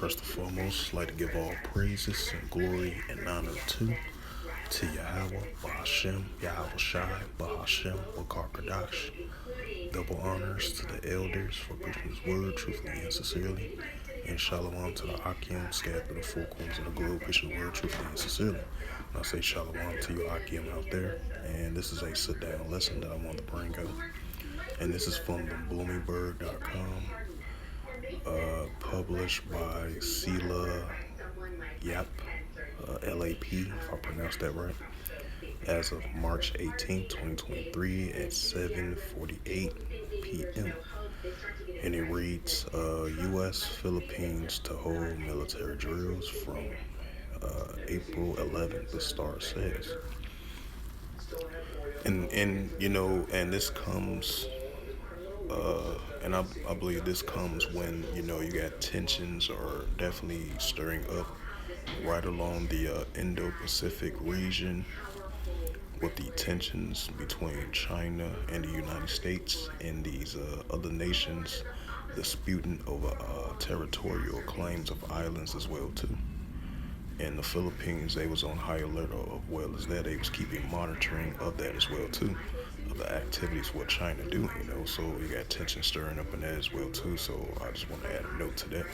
First and foremost, I'd like to give all praises and glory and honor to Yahweh, Bahashem, Yahweh Shai, Bahashem, Bakar Kadash. Double honors to the elders for preaching his word truthfully and sincerely. And shalom to the Akim scattered through the four corners of the globe, preaching the word truthfully and sincerely. And I say shalom to you Akim out there. And this is a sit-down lesson that I want to bring out. And this is from the Bloomingburg.com, published by Sela Yap, LAP, if I pronounced that right, as of March 18, 2023 at 7:48 p.m. And it reads, U.S. Philippines to hold military drills from April 11th, the Star says. And this comes, and I believe this comes when, you got tensions are definitely stirring up right along the Indo-Pacific region, with the tensions between China and the United States and these other nations disputing over territorial claims of islands as well too. And the Philippines, they was on high alert as well as that. They was keeping monitoring of that as well too, of the activities what China do, So you got tension stirring up in that as well too. So I just want to add a note to that.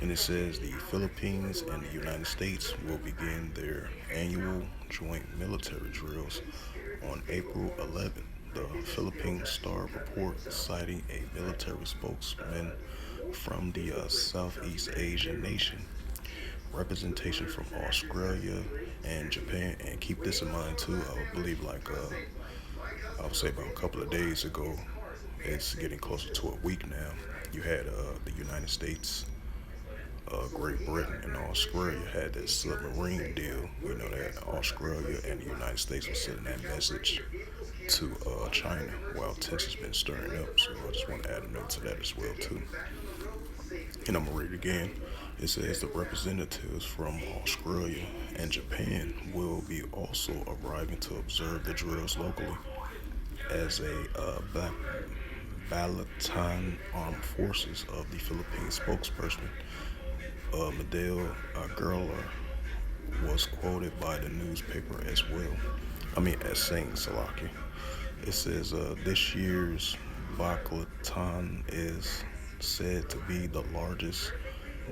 And it says the Philippines and the United States will begin their annual joint military drills on April 11th. The Philippine Star report citing a military spokesman from the Southeast Asian nation, representation from Australia and Japan. And keep this in mind too, I believe I would say about a couple of days ago, it's getting closer to a week now, you had the United States, Great Britain and Australia had this submarine deal, that Australia and the United States was sending that message to China while tension's been stirring up. So I just want to add a note to that as well too. And I'm going to read it again. It says the representatives from Australia and Japan will be also arriving to observe the drills locally. As a Balaton Armed Forces of the Philippines spokesperson, Medel Gerla was quoted by the newspaper as saying Salaki. It says this year's Baclaton is said to be the largest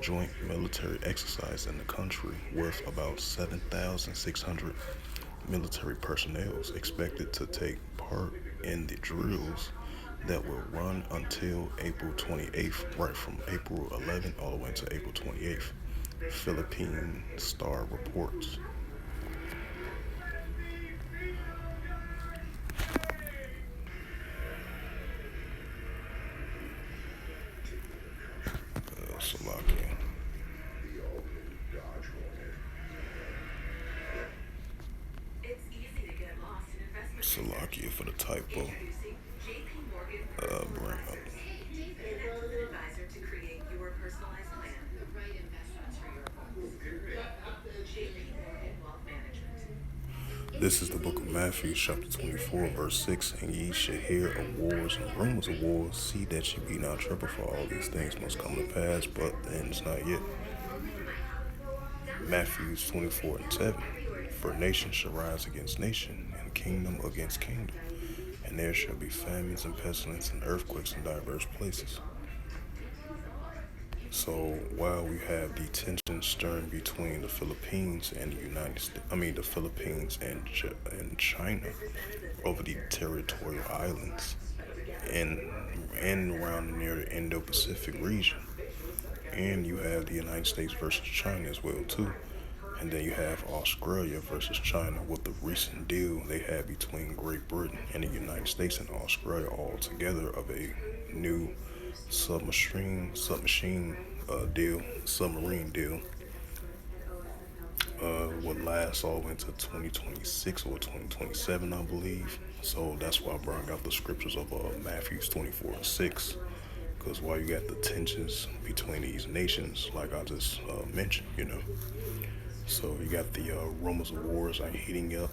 joint military exercise in the country, with about 7,600 military personnel expected to take part in the drills that will run until April 28th, right from April 11th all the way to April 28th. Philippine Star reports. Salakia for the typo. Bring up. This is the book of Matthew, chapter 24, verse 6. And ye shall hear of wars and rumors of wars. See that ye be not troubled, for all these things must come to pass, but the end is not yet. Matthew 24 and 7. For nation shall rise against nation, and kingdom against kingdom. And there shall be famines and pestilence and earthquakes in diverse places. So while we have the tension stirring between the Philippines and the the Philippines and China over the territorial islands and around near the Indo-Pacific region, and you have the United States versus China as well too. And then you have Australia versus China with the recent deal they had between Great Britain and the United States and Australia all together of a new submarine deal. Would last all the way into 2026 or 2027, I believe. So that's why I brought out the scriptures of Matthew 24 and 6. Because while you got the tensions between these nations, like I just mentioned, So you got the rumors of wars are heating up,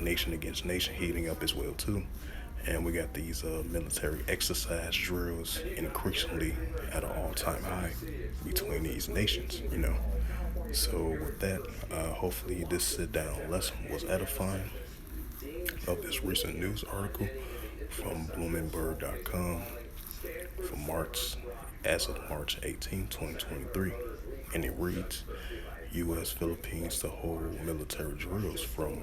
nation against nation heating up as well too. And we got these military exercise drills increasingly at an all-time high between these nations, you know. So with that, hopefully this sit-down lesson was edifying of this recent news article from Bloomberg.com for March, as of March 18, 2023. And it reads, U.S. Philippines to hold military drills from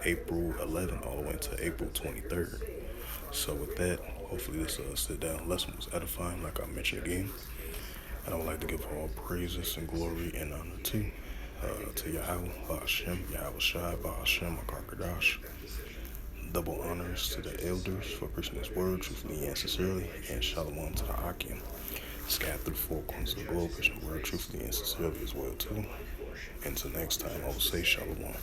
April 11th all the way to April 23rd. So with that, hopefully this sit-down lesson was edifying, like I mentioned again. And I would like to give all praises and glory and honor to Yahweh, Ba'ashem, Yahweh Shai, Ba'ashem, Akarkadash. Double honors to the elders for preaching this word truthfully and sincerely, and shalom to the Akim, scattered through the four corners of the globe, preaching the word truthfully and sincerely as well too. Until next time, I will say shalom.